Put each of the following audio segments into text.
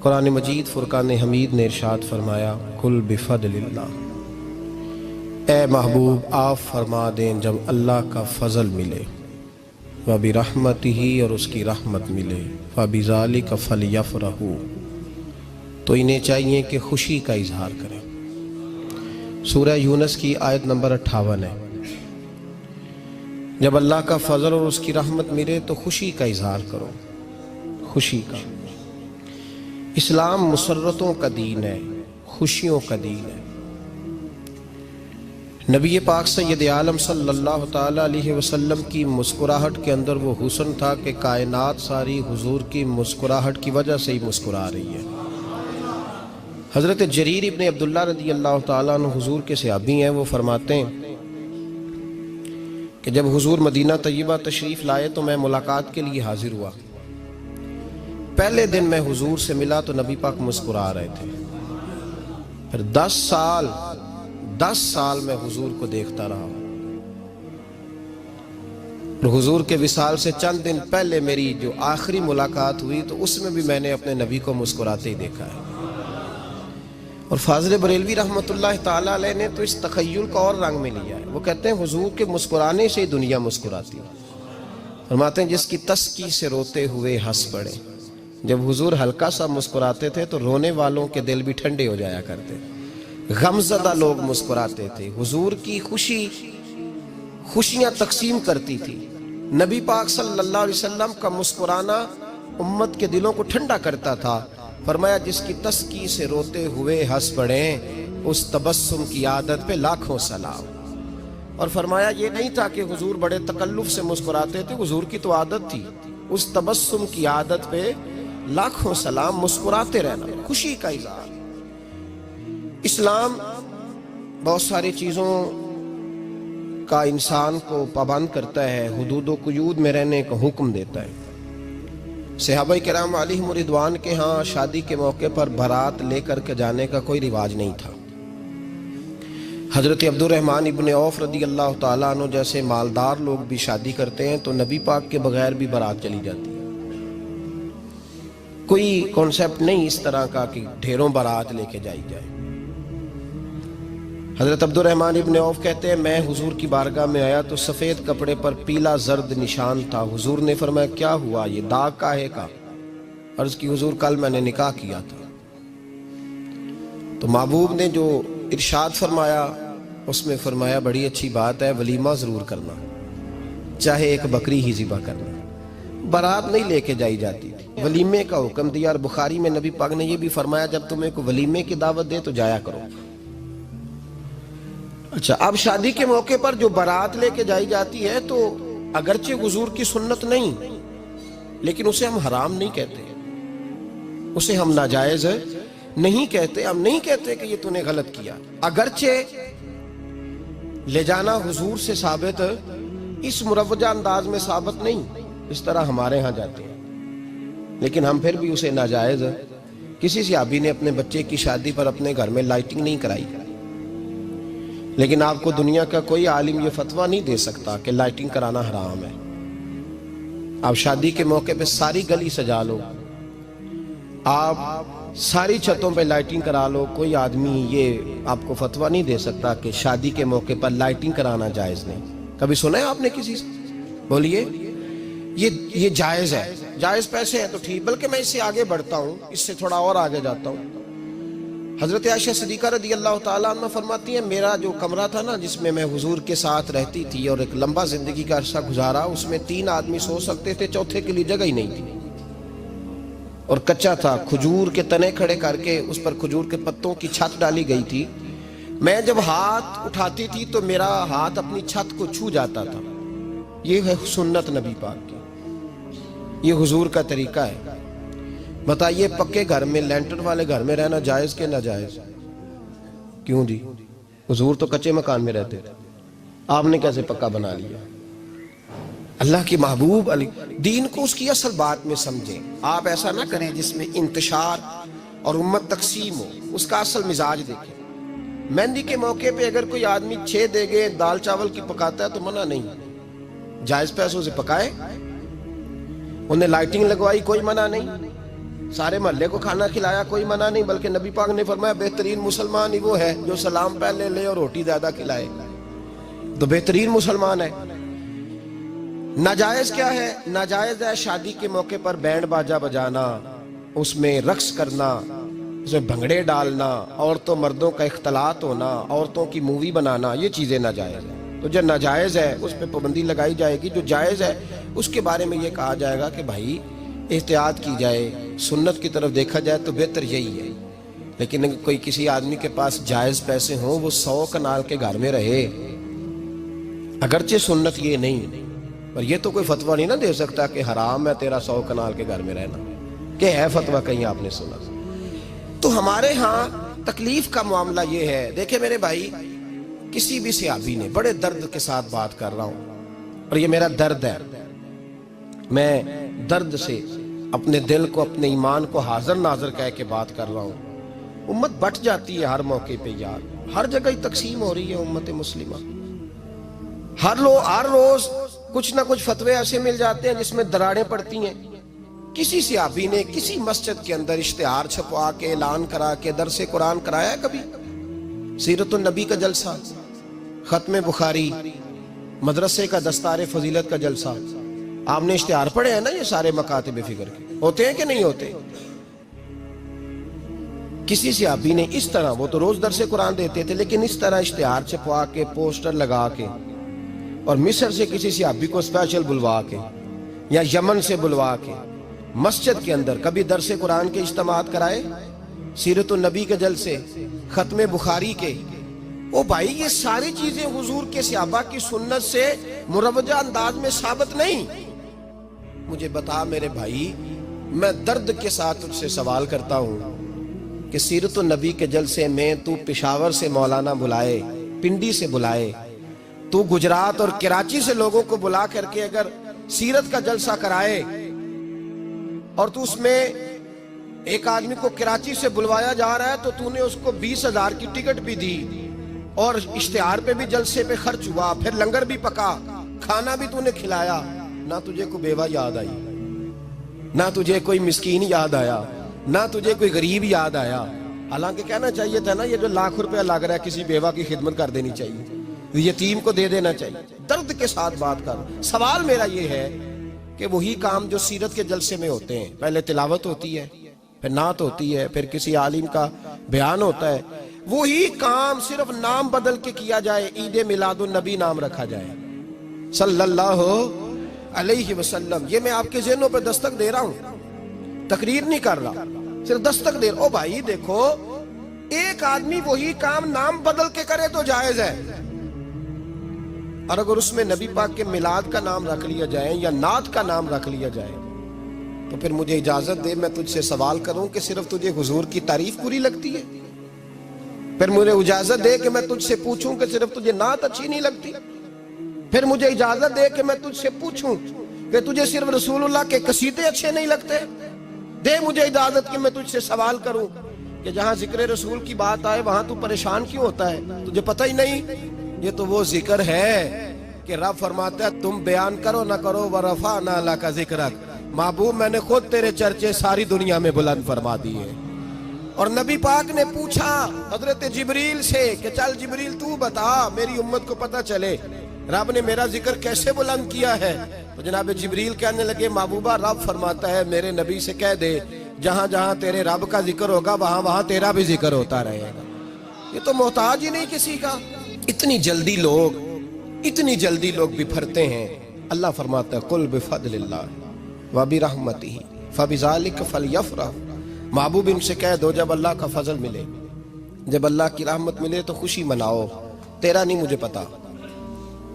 قرآن مجید فرقان حمید نے ارشاد فرمایا قل بفضل اللہ، اے محبوب آپ فرما دیں جب اللہ کا فضل ملے، وبرحمتہ اور اس کی رحمت ملے، فبذالک فلیفرحوا تو انہیں چاہیے کہ خوشی کا اظہار کریں۔ سورہ یونس کی آیت نمبر 58 ہے۔ جب اللہ کا فضل اور اس کی رحمت ملے تو خوشی کا اظہار کرو، خوشی کا۔ اسلام مسرتوں کا دین ہے، خوشیوں کا دین ہے۔ نبی پاک سید عالم صلی اللہ تعالی علیہ وسلم کی مسکراہٹ کے اندر وہ حسن تھا کہ کائنات ساری حضور کی مسکراہٹ کی وجہ سے ہی مسکرا رہی ہے۔ حضرت جریر ابن عبداللہ رضی اللہ تعالیٰ عنہ حضور کے صحابی ہیں، وہ فرماتے ہیں کہ جب حضور مدینہ طیبہ تشریف لائے تو میں ملاقات کے لیے حاضر ہوا۔ پہلے دن میں حضور سے ملا تو نبی پاک مسکرا رہے تھے۔ پھر 10 سال میں حضور کو دیکھتا رہا۔ اور حضور کے وصال سے چند دن پہلے میری جو آخری ملاقات ہوئی تو اس میں بھی میں نے اپنے نبی کو مسکراتے ہی دیکھا ہے۔ اور فاضل بریلوی رحمۃ اللہ تعالیٰ علیہ نے تو اس تخیل کا اور رنگ میں لیا ہے۔ وہ کہتے ہیں حضور کے مسکرانے سے ہی دنیا مسکراتی ہے۔ فرماتے ہیں جس کی تسکی سے روتے ہوئے ہنس پڑے۔ جب حضور ہلکا سا مسکراتے تھے تو رونے والوں کے دل بھی ٹھنڈے ہو جایا کرتے، غم زدہ لوگ مسکراتے تھے۔ حضور کی خوشیاں تقسیم کرتی تھی۔ نبی پاک صلی اللہ علیہ وسلم کا مسکرانا امت کے دلوں کو ٹھنڈا کرتا تھا۔ فرمایا جس کی تسکی سے روتے ہوئے ہنس پڑیں اس تبسم کی عادت پہ لاکھوں سلام۔ اور فرمایا یہ نہیں تھا کہ حضور بڑے تکلف سے مسکراتے تھے، حضور کی تو عادت تھی، اس تبسم کی عادت پہ لاکھوں سلام، مسکراتے رہنا، خوشی کا اظہار۔ اسلام بہت ساری چیزوں کا انسان کو پابند کرتا ہے، حدود و قیود میں رہنے کا حکم دیتا ہے۔ صحابہ کرام علیہم رضوان کے ہاں شادی کے موقع پر بارات لے کر کے جانے کا کوئی رواج نہیں تھا۔ حضرت عبد الرحمن ابن عوف رضی اللہ تعالیٰ عنہ جیسے مالدار لوگ بھی شادی کرتے ہیں تو نبی پاک کے بغیر بھی بارات چلی جاتی ہے۔ کوئی کانسیپٹ نہیں اس طرح کا کہ ڈھیروں بارات لے کے جائی جائے۔ حضرت عبد الرحمن ابن عوف کہتے ہیں میں حضور کی بارگاہ میں آیا تو سفید کپڑے پر پیلا زرد نشان تھا۔ حضور نے فرمایا کیا ہوا، یہ داغ کاہے کا؟ عرض کی حضور کل میں نے نکاح کیا تھا۔ تو محبوب نے جو ارشاد فرمایا اس میں فرمایا بڑی اچھی بات ہے، ولیمہ ضرور کرنا، چاہے ایک بکری ہی ذبح کرنا۔ بارات نہیں لے کے جائی جاتی تھی، ولیمے کا حکم دیا۔ اور بخاری میں نبی پاک نے یہ بھی فرمایا جب تمہیں کوئی ولیمے کی دعوت دے تو جایا کرو۔ اچھا، اب شادی کے موقع پر جو بارات لے کے جائی جاتی ہے تو اگرچہ حضور کی سنت نہیں لیکن اسے ہم حرام نہیں کہتے، اسے ہم ناجائز نہیں کہتے، ہم نہیں کہتے کہ یہ تو نے غلط کیا۔ اگرچہ لے جانا حضور سے ثابت اس مروجہ انداز میں ثابت نہیں، اس طرح ہمارے ہاں جاتے ہیں، لیکن ہم پھر بھی اسے ناجائز۔ کسی صحابی نے اپنے بچے کی شادی پر اپنے گھر میں لائٹنگ نہیں کرائی، لیکن آپ کو دنیا کا کوئی عالم یہ فتویٰ نہیں دے سکتا کہ لائٹنگ کرانا حرام ہے۔ آپ شادی کے موقع پہ ساری گلی سجا لو، آپ ساری چھتوں پہ لائٹنگ کرا لو، کوئی آدمی یہ آپ کو فتویٰ نہیں دے سکتا کہ شادی کے موقع پر لائٹنگ کرانا جائز نہیں۔ کبھی سنا ہے آپ نے کسی سے؟ بولیے، یہ جائز ہے، جائز پیسے ہیں تو ٹھیک، بلکہ میں اس سے آگے بڑھتا ہوں، اس سے تھوڑا اور آگے جاتا ہوں۔ حضرت عائشہ صدیقہ رضی اللہ تعالیٰ عنہ فرماتی ہیں میرا جو کمرہ تھا نا جس میں میں حضور کے ساتھ رہتی تھی اور ایک لمبا زندگی کا عرصہ گزارا، اس میں 3 آدمی سو سکتے تھے، چوتھے کے لیے جگہ ہی نہیں تھی، اور کچا تھا۔ کھجور کے تنے کھڑے کر کے اس پر کھجور کے پتوں کی چھت ڈالی گئی تھی۔ میں جب ہاتھ اٹھاتی تھی تو میرا ہاتھ اپنی چھت کو چھو جاتا تھا۔ یہ ہے سنت نبی پاک کی، یہ حضور کا طریقہ ہے۔ بتائیے پکے گھر میں، لینٹر والے گھر میں رہنا جائز کہ ناجائز؟ کیوں جی، حضور تو کچے مکان میں رہتے تھے، آپ نے کیسے پکا بنا لیا؟ اللہ کی محبوب علی دین کو اس کی اصل بات میں سمجھیں۔ آپ ایسا نہ کریں جس میں انتشار اور امت تقسیم ہو، اس کا اصل مزاج دیکھیں۔ مہندی کے موقع پہ اگر کوئی آدمی 6 دیگیں دال چاول کی پکاتا ہے تو منع نہیں، جائز پیسوں سے پکائے۔ انہیں لائٹنگ لگوائی، کوئی منع نہیں، سارے محلے کو کھانا کھلایا، کوئی منع نہیں، بلکہ نبی پاک نے فرمایا بہترین مسلمان ہی وہ ہے جو سلام پہلے لے اور روٹی زیادہ کھلائے، تو بہترین مسلمان ہے۔ ناجائز کیا ہے؟ ناجائز ہے شادی کے موقع پر بینڈ باجا بجانا، اس میں رقص کرنا، اس میں بھنگڑے ڈالنا، عورتوں مردوں کا اختلاط ہونا، عورتوں کی مووی بنانا، یہ چیزیں ناجائز ہیں۔ تو جو ناجائز ہے اس پہ پابندی لگائی جائے گی، جو جائز ہے اس کے بارے میں یہ کہا جائے گا کہ بھائی احتیاط کی جائے، سنت کی طرف دیکھا جائے تو بہتر یہی ہے۔ لیکن اگر کوئی کسی آدمی کے پاس جائز پیسے ہوں، وہ 100 کنال کے گھر میں رہے، اگرچہ سنت یہ نہیں، اور یہ تو کوئی فتویٰ نہیں نہ دے سکتا کہ حرام ہے تیرا 100 کنال کے گھر میں رہنا، کہ ہے فتویٰ کہیں آپ نے سنا؟ تو ہمارے ہاں تکلیف کا معاملہ یہ ہے۔ دیکھیں میرے بھائی، کسی بھی صحابی نے، بڑے درد کے ساتھ بات کر رہا ہوں اور یہ میرا درد ہے، میں درد سے اپنے دل کو، اپنے ایمان کو حاضر ناظر کہہ کے بات کر رہا ہوں۔ امت بٹ جاتی ہے ہر موقع پہ یار، ہر جگہ ہی تقسیم ہو رہی ہے امت مسلمہ، ہر روز کچھ نہ کچھ فتوے ایسے مل جاتے ہیں جس میں دراڑیں پڑتی ہیں۔ کسی صحابی نے کسی مسجد کے اندر اشتہار چھپوا کے، اعلان کرا کے درس قرآن کرایا ہے کبھی؟ سیرت النبی کا جلسہ، ختم بخاری، مدرسے کا دستار فضیلت کا جلسہ، آپ نے اشتہار پڑھے ہیں نا یہ سارے مکاتب فکر کے، ہوتے ہیں کہ نہیں ہوتے؟ کسی صحابی نے اس طرح، وہ تو روز درس قرآن دیتے تھے، لیکن اس طرح اشتہار چھپوا کے، پوسٹر لگا کے، اور مصر سے کسی صحابی کو اسپیشل بلوا کے یا یمن سے بلوا کے مسجد کے اندر کبھی درس قرآن کے اجتماعات کرائے، سیرت النبی کے جلسے، ختم بخاری کے؟ او بھائی یہ ساری چیزیں حضور کے صحابہ کی سنت سے مروجہ انداز میں ثابت نہیں۔ مجھے بتا میرے بھائی، میں درد کے ساتھ تجھ سے سوال کرتا ہوں کہ سیرت النبی کے جلسے میں تو پشاور سے مولانا بلائے، پنڈی سے بلائے، تو گجرات اور کراچی سے لوگوں کو بلا کر کے اگر سیرت کا جلسہ کرائے، اور تو اس میں ایک آدمی کو کراچی سے بلوایا جا رہا ہے تو تو نے اس کو 20,000 کی ٹکٹ بھی دی، اور اشتہار پہ بھی جلسے پہ خرچ ہوا، پھر لنگر بھی پکا، کھانا بھی تو نے کھلایا، نہ تجھے کوئی بیوہ یاد آئی، نہ تجھے کوئی مسکین یاد آیا، نہ تجھے کوئی غریب یاد آیا؟ حالانکہ کہنا چاہیے تھا نا یہ جو ₹1,00,000 لگ رہا ہے کسی بیوہ کی خدمت کر دینی چاہیے، یتیم کو دے دینا چاہیے۔ درد کے ساتھ بات کر۔ سوال میرا یہ ہے کہ وہی کام جو سیرت کے جلسے میں ہوتے ہیں، پہلے تلاوت ہوتی ہے، پھر نعت ہوتی ہے، پھر کسی عالم کا بیان ہوتا ہے، وہی کام صرف نام بدل کے کیا جائے، عید میلاد النبی نام رکھا جائے صلی اللہ علیہ وسلم۔ یہ میں آپ کے ذہنوں پہ دستک دے رہا ہوں، تقریر نہیں کر رہا، صرف دستک دے رہا ہوں۔ او بھائی دیکھو، ایک آدمی وہی کام نام بدل کے کرے تو جائز ہے، اور اگر اس میں نبی پاک کے میلاد کا نام رکھ لیا جائے یا نعت کا نام رکھ لیا جائے تو پھر مجھے اجازت دے میں تجھ سے سوال کروں کہ صرف تجھے حضور کی تعریف پوری لگتی ہے؟ پھر مجھے اجازت دے کہ میں تجھ سے پوچھوں کہ صرف تجھے نعت اچھی نہیں لگتی؟ پھر مجھے اجازت دے کہ میں تجھ سے پوچھوں کہ تجھے صرف رسول اللہ کے قصیدے اچھے نہیں لگتے؟ دے مجھے اجازت کہ میں تجھ سے سوال کروں کہ جہاں ذکر رسول کی بات آئے وہاں تو پریشان کیوں ہوتا ہے؟ تجھے پتہ ہی نہیں یہ تو وہ ذکر ہے کہ رب فرماتا ہے تم بیان کرو نہ کرو وَرَفَعْنَا لَكَ ذِكْرَكَ، محبوب میں نے خود تیرے چرچے ساری دنیا میں بلند فرما دیے۔ اور نبی پاک نے پوچھا حضرت جبریل سے کہ چل جبریل تو بتا میری امت کو پتہ چلے رب نے میرا ذکر کیسے بلند کیا ہے؟ تو جناب جبریل کہنے لگے محبوبہ رب فرماتا ہے میرے نبی سے کہہ دے جہاں جہاں تیرے رب کا ذکر ہوگا وہاں وہاں تیرا بھی ذکر ہوتا رہے گا۔ یہ تو محتاج ہی نہیں کسی کا۔ اتنی جلدی لوگ بپھرتے ہیں۔ اللہ فرماتا ہے قل بفضل اللہ وبرحمتہ فبذلک فلیفرحوا، محبوب ان سے کہہ دو جب اللہ کا فضل ملے، جب اللہ کی رحمت ملے تو خوشی مناؤ۔ تیرا نہیں مجھے پتا،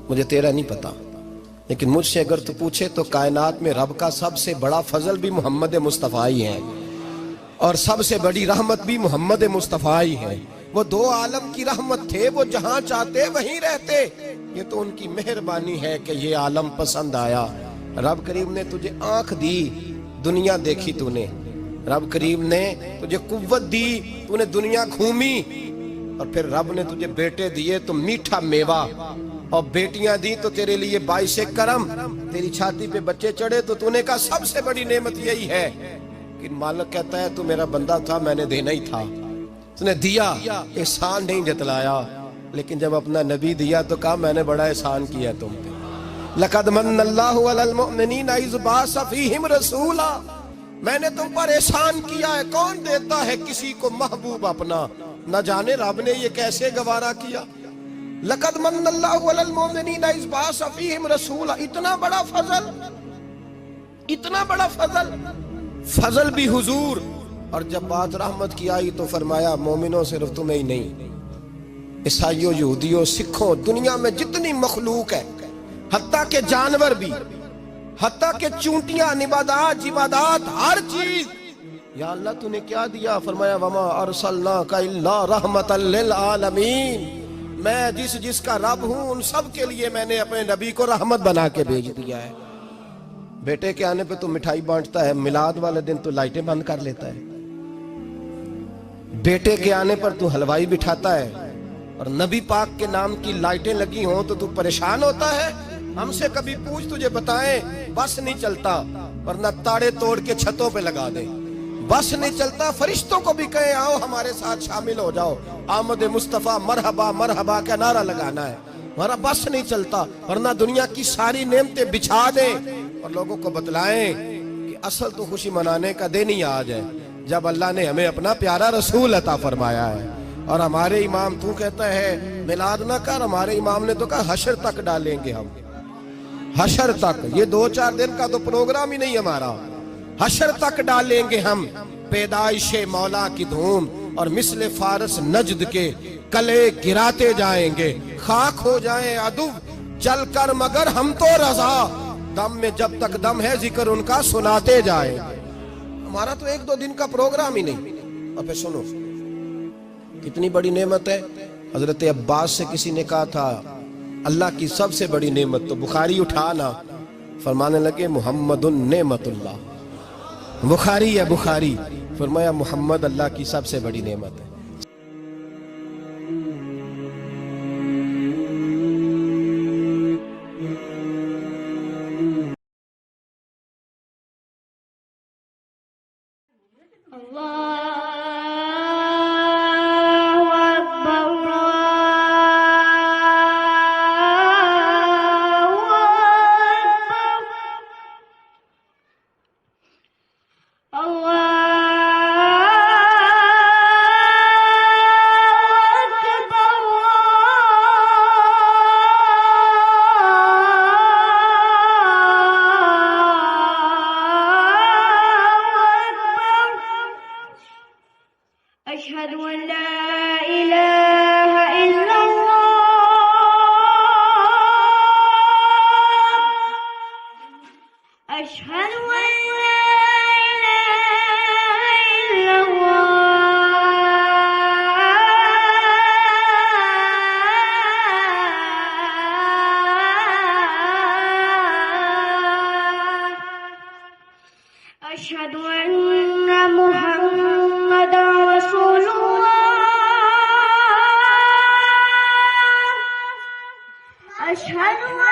مجھے تیرا نہیں پتا، لیکن مجھ سے اگر تو پوچھے تو کائنات میں رب کا سب سے بڑا فضل بھی محمد مصطفیٰ ہی ہے، اور سب سے بڑی رحمت بھی محمد مصطفیٰ ہی ہے۔ وہ دو عالم کی رحمت تھے، وہ جہاں چاہتے وہیں رہتے، یہ تو ان کی مہربانی ہے کہ یہ عالم پسند آیا۔ رب کریم نے تجھے آنکھ دی، دنیا دیکھی تو نے، رب کریم نے تجھے قوت دی، تو نے دنیا گھومی، اور پھر رب نے تجھے بیٹے دیے تو میٹھا میوہ، اور بیٹیاں دی تو تیرے لیے باعث کرم، تیری چھاتی پہ بچے چڑھے تو تو نے کہا سب سے بڑی نعمت یہی ہے کہ مالک کہتا ہے تو میرا بندہ تھا، میں نے دینا ہی تھا، اس نے دیا، احسان نہیں جتلایا، لیکن جب اپنا نبی دیا تو کہا میں نے بڑا احسان کیا تم پہ۔ لَقَدْ مَنَّ اللَّهُ عَلَى الْمُؤْمِنِينَ إِذْ بَعَثَ فِيهِمْ رَسُولًا، میں نے تم پر احسان کیا ہے۔ کون دیتا ہے کسی کو محبوب اپنا؟ نہ جانے رب نے یہ کیسے گوارا کیا۔ لَقَدْ مَنَّ اللَّهُ عَلَى الْمُؤْمِنِينَ إِذْ بَعَثَ فِيهِمْ رَسُولًا، اتنا بڑا فضل، اتنا بڑا فضل، فضل بھی حضور۔ اور جب بات رحمت کی آئی تو فرمایا مومنوں صرف تمہیں ہی نہیں، عیسائیوں، یہودیوں، سکھوں، دنیا میں جتنی مخلوق ہے، حتیٰ کہ جانور بھی، حتیٰ کہ چونٹیاں، نباتات، جمادات، ہر چیز، یا اللہ تو نے کیا دیا؟ فرمایا وما ارسلناک الا رحمتا للعالمین، میں جس کا رب ہوں ان سب کے لیے میں نے اپنے نبی کو رحمت بنا کے بھیج دیا ہے۔ بیٹے کے آنے پہ تو مٹھائی بانٹتا ہے، میلاد والے دن تو لائٹیں بند کر لیتا ہے، بیٹے کے آنے پر تو حلوائی بٹھاتا ہے، اور نبی پاک کے نام کی لائٹیں لگی ہوں تو پریشان ہوتا ہے۔ ہم سے کبھی پوچھ، تجھے بتائیں بس نہیں چلتا، ورنہ تاڑے توڑ کے چھتوں پہ لگا دیں۔ بس نہیں چلتا، فرشتوں کو بھی کہیں آؤ ہمارے ساتھ شامل ہو جاؤ، آمد مصطفیٰ مرحبا مرحبا کا نعرہ لگانا ہے، ہمارا بس نہیں چلتا، ورنہ دنیا کی ساری نعمتیں بچھا دیں اور لوگوں کو بتلائیں کہ اصل تو خوشی منانے کا دن ہی آج ہے، جب اللہ نے ہمیں اپنا پیارا رسول عطا فرمایا ہے۔ اور ہمارے امام تو کہتا ہے میلاد نہ کر، ہمارے امام نے تو کہا حشر تک ڈالیں گے ہم، حشر تک، یہ 2-4 دن کا تو پروگرام ہی نہیں ہمارا، حشر تک ڈالیں گے ہم پیدائش مولا کی دھوم، اور مثل فارس نجد کے کلے گراتے جائیں گے، خاک ہو جائیں عدو جل کر مگر ہم تو رضا، دم میں جب تک دم ہے ذکر ان کا سناتے جائیں۔ ہمارا تو 1-2 دن کا پروگرام ہی نہیں۔ اور پھر سنو کتنی بڑی نعمت ہے۔ حضرت عباس سے کسی نے کہا تھا اللہ کی سب سے بڑی نعمت، تو بخاری اٹھانا، فرمانے لگے محمد نعمت اللہ، بخاری ہے بخاری، فرمایا محمد اللہ کی سب سے بڑی نعمت ہے۔ أشهد أن لا إله إلا الله أشهد أن لا إله إلا الله أشهد أن محمدا رسول الله أشهد